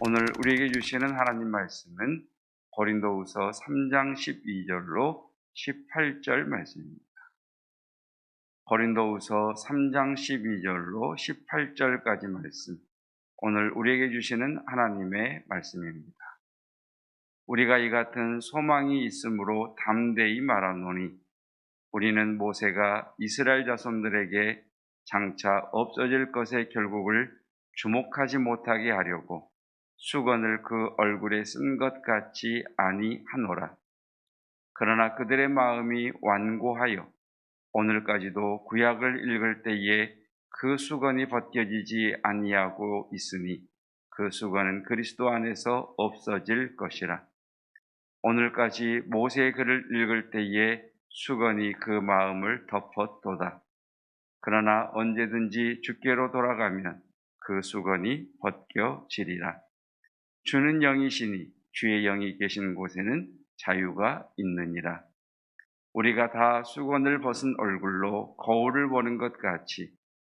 오늘 우리에게 주시는 하나님 말씀은 고린도후서 3장 12절로 18절 말씀입니다. 고린도후서 3장 12절로 18절까지 말씀, 오늘 우리에게 주시는 하나님의 말씀입니다. 우리가 이 같은 소망이 있으므로 담대히 말하노니 우리는 모세가 이스라엘 자손들에게 장차 없어질 것의 결국을 주목하지 못하게 하려고 수건을 그 얼굴에 쓴 것 같지 아니하노라. 그러나 그들의 마음이 완고하여 오늘까지도 구약을 읽을 때에 그 수건이 벗겨지지 아니하고 있으니 그 수건은 그리스도 안에서 없어질 것이라. 오늘까지 모세의 글을 읽을 때에 수건이 그 마음을 덮었도다. 그러나 언제든지 주께로 돌아가면 그 수건이 벗겨지리라. 주는 영이시니 주의 영이 계신 곳에는 자유가 있느니라. 우리가 다 수건을 벗은 얼굴로 거울을 보는 것 같이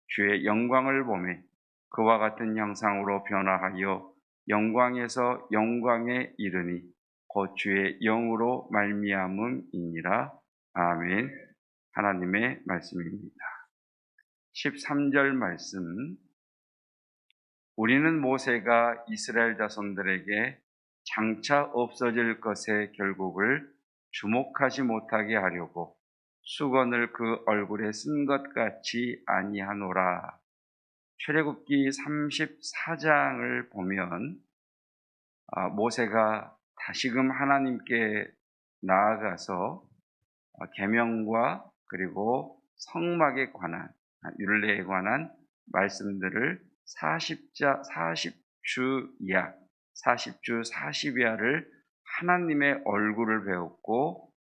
주의 영광을 보매 그와 같은 형상으로 변화하여 영광에서 영광에 이르니 곧 주의 영으로 말미암음이니라. 아멘. 하나님의 말씀입니다. 13절 말씀, 우리는 모세가 이스라엘 자손들에게 장차 없어질 것의 결국을 주목하지 못하게 하려고 수건을 그 얼굴에 쓴 것 같이 아니하노라. 출애굽기 34장을 보면 모세가 다시금 하나님께 나아가서 계명과 그리고 성막에 관한 율례에 관한 말씀들을 40주 40야를 하나님의 얼굴을 배웠고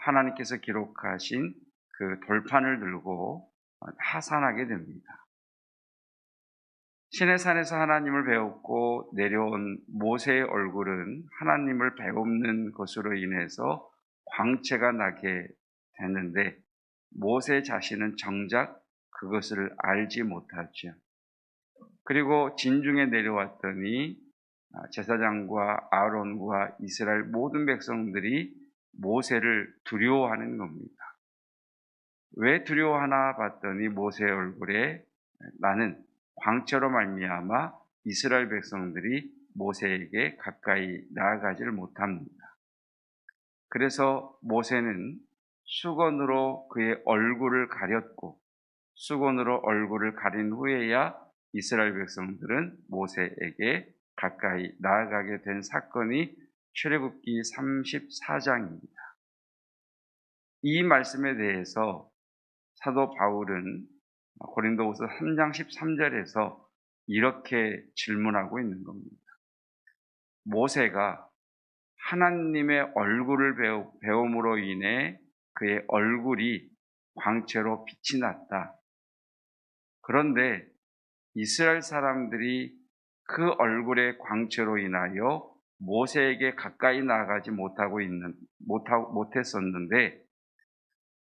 하나님께서 기록하신 그 돌판을 들고 하산하게 됩니다. 시내산에서 하나님을 배웠고 내려온 모세의 얼굴은 하나님을 배우는 것으로 인해서 광채가 나게 됐는데 모세 자신은 정작 그것을 알지 못하죠. 그리고 진중에 내려왔더니 제사장과 아론과 이스라엘 모든 백성들이 모세를 두려워하는 겁니다. 왜 두려워하나 봤더니 모세의 얼굴에 나는 광채로 말미암아 이스라엘 백성들이 모세에게 가까이 나아가지를 못합니다. 그래서 모세는 수건으로 그의 얼굴을 가렸고 수건으로 얼굴을 가린 후에야 이스라엘 백성들은 모세에게 가까이 나아가게 된 사건이 출애굽기 34장입니다. 이 말씀에 대해서 사도 바울은 고린도후서 3장 13절에서 이렇게 질문하고 있는 겁니다. 모세가 하나님의 얼굴을 배움으로 인해 그의 얼굴이 광채로 빛이 났다. 그런데 이스라엘 사람들이 그 얼굴의 광채로 인하여 모세에게 가까이 나아가지 못했었는데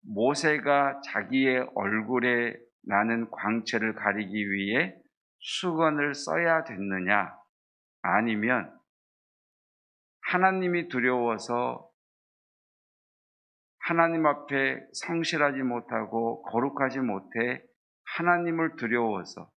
모세가 자기의 얼굴에 나는 광채를 가리기 위해 수건을 써야 됐느냐? 아니면 하나님이 두려워서 하나님 앞에 성실하지 못하고 거룩하지 못해 하나님이 두려워서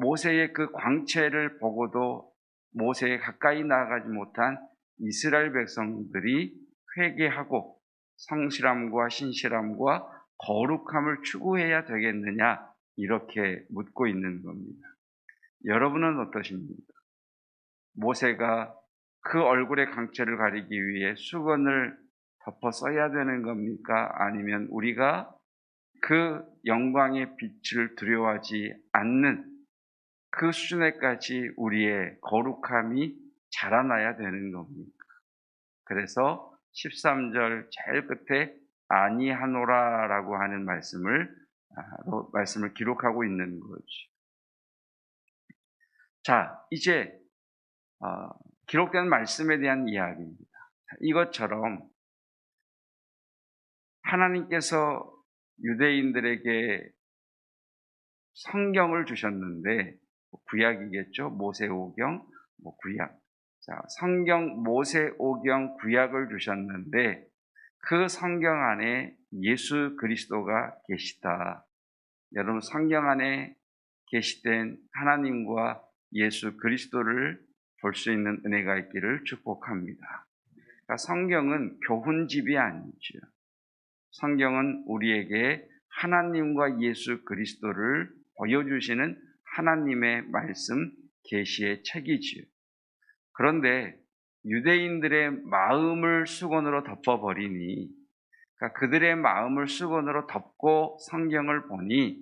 모세의 그 광채를 보고도 모세에 가까이 나아가지 못한 이스라엘 백성들이 회개하고 성실함과 신실함과 거룩함을 추구해야 되겠느냐, 이렇게 묻고 있는 겁니다. 여러분은 어떠십니까? 모세가 그 얼굴의 광채를 가리기 위해 수건을 덮어 써야 되는 겁니까? 아니면 우리가 그 영광의 빛을 두려워하지 않는 그 수준에까지 우리의 거룩함이 자라나야 되는 겁니까? 그래서 13절 제일 끝에 아니하노라라고 하는 말씀을 기록하고 있는 거죠. 자, 이제 기록된 말씀에 대한 이야기입니다. 이것처럼 하나님께서 유대인들에게 성경을 주셨는데 구약이겠죠. 모세오경, 구약. 자, 성경 모세오경 구약을 주셨는데 그 성경 안에 예수 그리스도가 계시다. 여러분, 성경 안에 계시된 하나님과 예수 그리스도를 볼 수 있는 은혜가 있기를 축복합니다. 그러니까 성경은 교훈집이 아니죠. 성경은 우리에게 하나님과 예수 그리스도를 보여주시는 하나님의 말씀, 계시의 책이지요. 그런데 유대인들의 마음을 수건으로 덮어버리니, 그러니까 그들의 마음을 수건으로 덮고 성경을 보니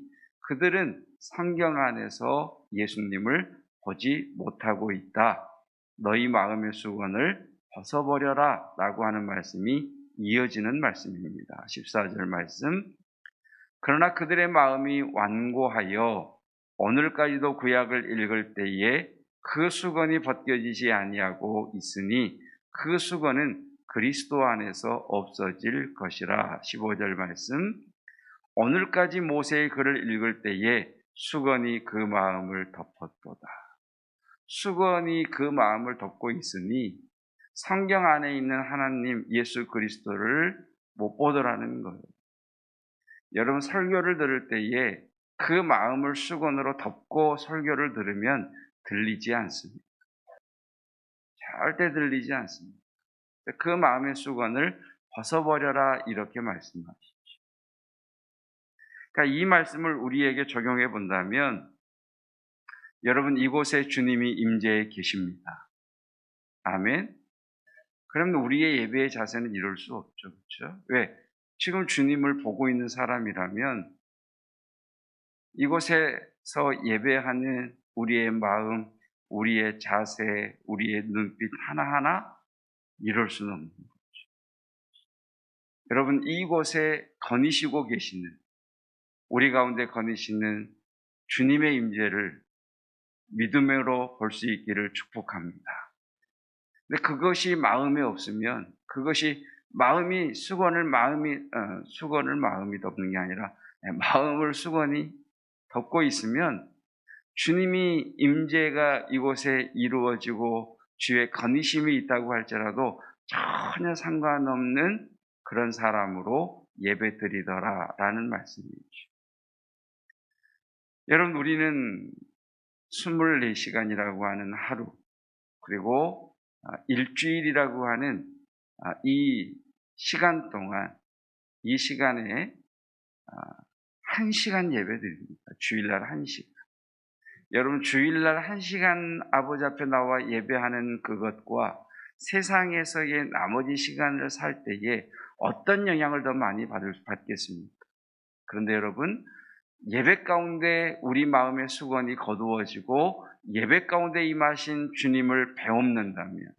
그들은 성경 안에서 예수님을 보지 못하고 있다. 너희 마음의 수건을 벗어버려라 라고 하는 말씀이 이어지는 말씀입니다. 14절 말씀. 그러나 그들의 마음이 완고하여 오늘까지도 구약을 읽을 때에 그 수건이 벗겨지지 아니하고 있으니 그 수건은 그리스도 안에서 없어질 것이라. 15절 말씀. 오늘까지 모세의 글을 읽을 때에 수건이 그 마음을 덮었도다. 수건이 그 마음을 덮고 있으니 성경 안에 있는 하나님 예수 그리스도를 못 보더라는 거예요. 여러분, 설교를 들을 때에 그 마음을 수건으로 덮고 설교를 들으면 들리지 않습니다. 절대 들리지 않습니다. 그 마음의 수건을 벗어버려라 이렇게 말씀하시죠. 그러니까 이 말씀을 우리에게 적용해 본다면 여러분, 이곳에 주님이 임재해 계십니다. 아멘. 그러면 우리의 예배의 자세는 이럴 수 없죠. 그렇죠? 왜? 지금 주님을 보고 있는 사람이라면 이곳에서 예배하는 우리의 마음, 우리의 자세, 우리의 눈빛 하나하나 이럴 수는 없는 거죠. 여러분, 이곳에 거니시고 계시는, 우리 가운데 거니시는 주님의 임재를 믿음으로 볼 수 있기를 축복합니다. 근데 그것이 마음에 없으면, 그것이 마음이 수건을 마음이 덮는 게 아니라 마음을 수건이 덮고 있으면 주님이 임재가 이곳에 이루어지고 주의 거니심이 있다고 할지라도 전혀 상관없는 그런 사람으로 예배드리더라라는 말씀이죠. 여러분, 우리는 24시간이라고 하는 하루, 그리고 일주일이라고 하는 이 시간 동안, 이 시간에 1시간 예배드립니다. 주일날 1시간. 여러분, 주일날 1시간 아버지 앞에 나와 예배하는 그것과 세상에서의 나머지 시간을 살 때에 어떤 영향을 더 많이 받겠습니까? 그런데 여러분, 예배 가운데 우리 마음의 수건이 거두어지고 예배 가운데 임하신 주님을 배움는다면,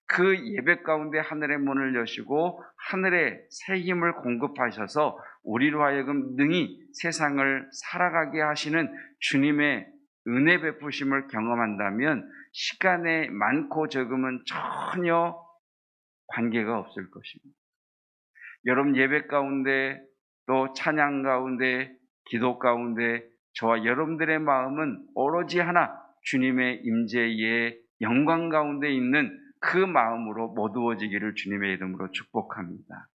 그 예배 가운데 하늘의 문을 여시고 하늘의 새 힘을 공급하셔서 우리로 하여금 능히 세상을 살아가게 하시는 주님의 은혜 베푸심을 경험한다면 시간의 많고 적음은 전혀 관계가 없을 것입니다. 여러분, 예배 가운데 또 찬양 가운데 기도 가운데 저와 여러분들의 마음은 오로지 하나, 주님의 임재의 영광 가운데 있는 그 마음으로 모두어지기를 주님의 이름으로 축복합니다.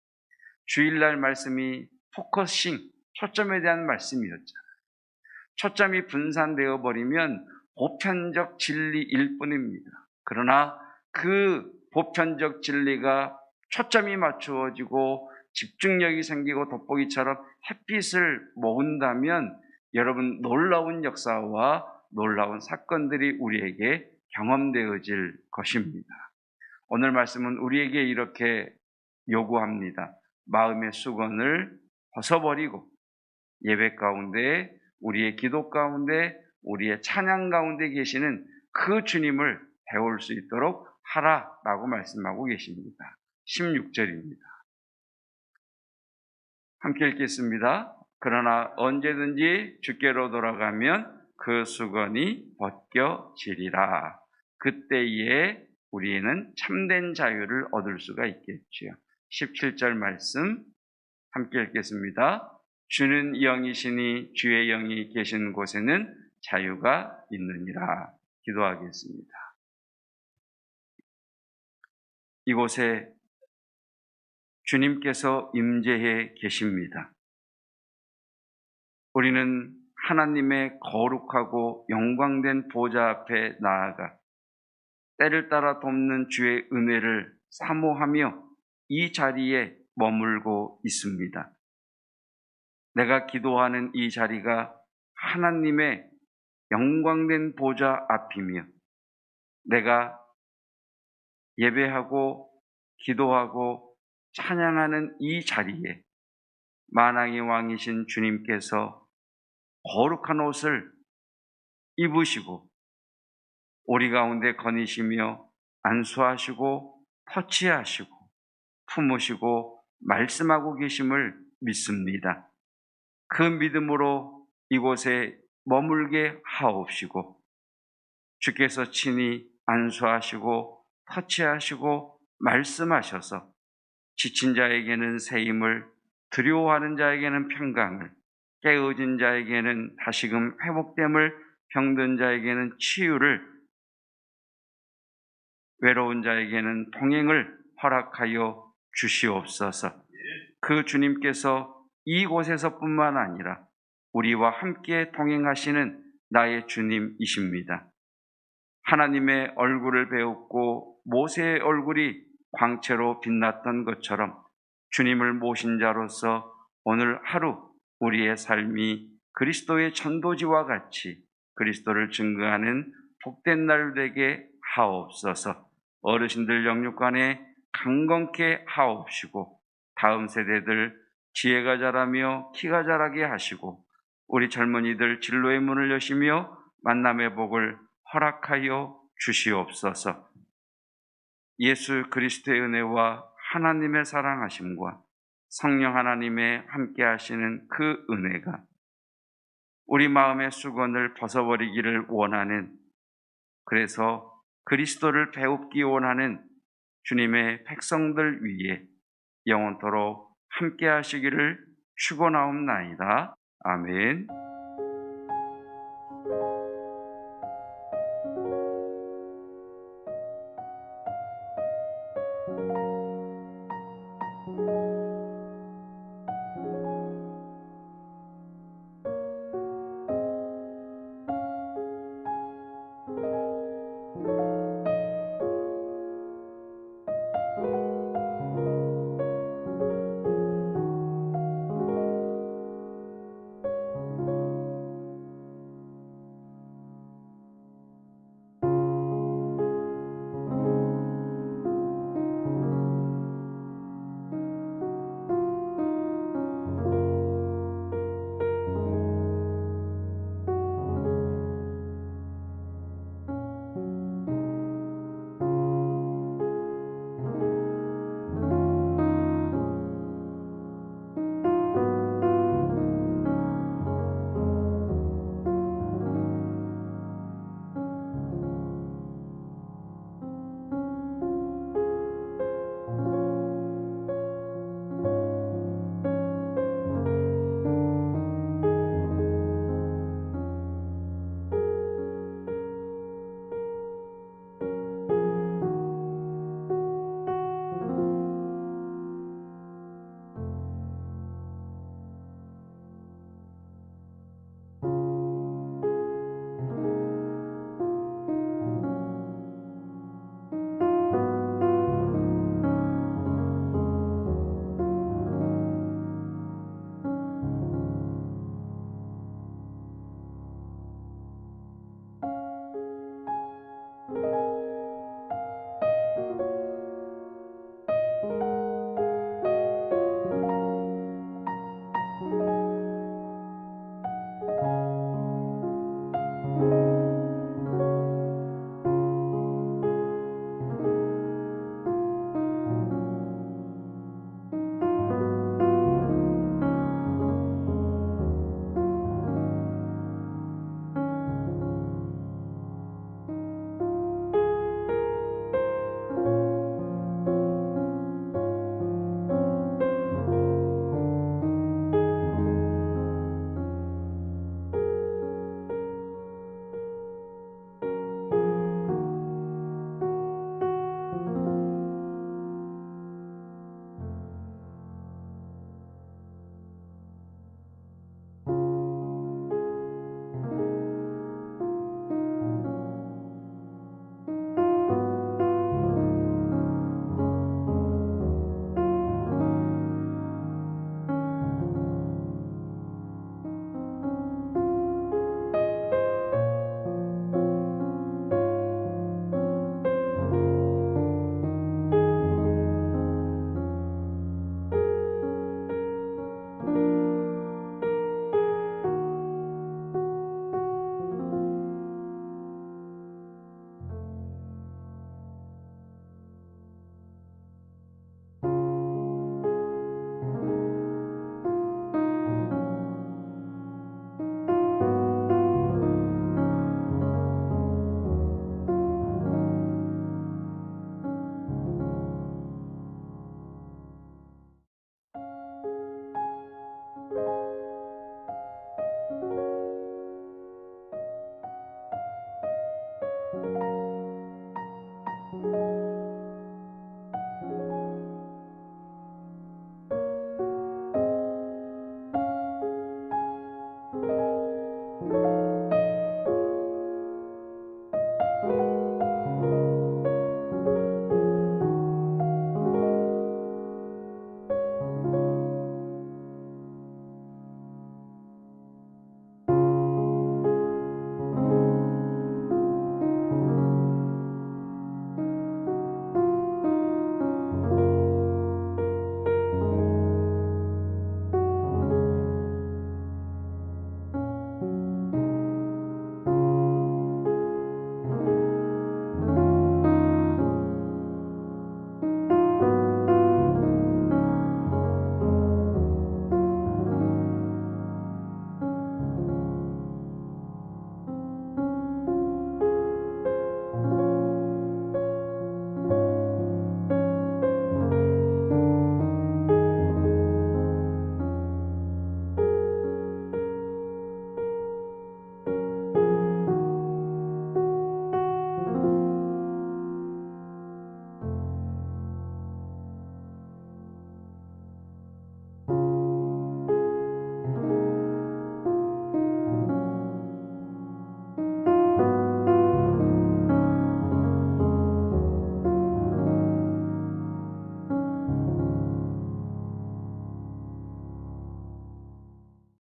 주일날 말씀이 포커싱, 초점에 대한 말씀이었잖아요. 초점이 분산되어 버리면 보편적 진리일 뿐입니다. 그러나 그 보편적 진리가 초점이 맞추어지고 집중력이 생기고 돋보기처럼 햇빛을 모은다면 여러분, 놀라운 역사와 놀라운 사건들이 우리에게 경험되어질 것입니다. 오늘 말씀은 우리에게 이렇게 요구합니다. 마음의 수건을 벗어버리고 예배 가운데, 우리의 기도 가운데, 우리의 찬양 가운데 계시는 그 주님을 배울 수 있도록 하라라고 말씀하고 계십니다. 16절입니다. 함께 읽겠습니다. 그러나 언제든지 주께로 돌아가면 그 수건이 벗겨지리라. 그때에 우리는 참된 자유를 얻을 수가 있겠지요. 17절 말씀 함께 읽겠습니다. 주는 영이시니 주의 영이 계신 곳에는 자유가 있느니라. 기도하겠습니다. 이곳에 주님께서 임재해 계십니다. 우리는 하나님의 거룩하고 영광된 보좌 앞에 나아가 때를 따라 돕는 주의 은혜를 사모하며 이 자리에 머물고 있습니다. 내가 기도하는 이 자리가 하나님의 영광된 보좌 앞이며 내가 예배하고 기도하고 찬양하는 이 자리에 만왕의 왕이신 주님께서 거룩한 옷을 입으시고 우리 가운데 거니시며 안수하시고 터치하시고 품으시고 말씀하고 계심을 믿습니다. 그 믿음으로 이곳에 머물게 하옵시고 주께서 친히 안수하시고 터치하시고 말씀하셔서 지친 자에게는 새 힘을, 두려워하는 자에게는 평강을, 깨어진 자에게는 다시금 회복됨을, 병든 자에게는 치유를, 외로운 자에게는 동행을 허락하여 주시옵소서. 그 주님께서 이곳에서뿐만 아니라 우리와 함께 동행하시는 나의 주님이십니다. 하나님의 얼굴을 배웠고 모세의 얼굴이 광채로 빛났던 것처럼 주님을 모신 자로서 오늘 하루 우리의 삶이 그리스도의 전도지와 같이 그리스도를 증거하는 복된 날 되게 하옵소서. 어르신들 영육간에 강건케 하옵시고 다음 세대들 지혜가 자라며 키가 자라게 하시고 우리 젊은이들 진로의 문을 여시며 만남의 복을 허락하여 주시옵소서. 예수 그리스도의 은혜와 하나님의 사랑하심과 성령 하나님의 함께 하시는 그 은혜가 우리 마음의 수건을 벗어버리기를 원하는, 그래서 그리스도를 배웁기 원하는 주님의 백성들 위에 영원토록 함께 하시기를 축원하옵나이다. 아멘.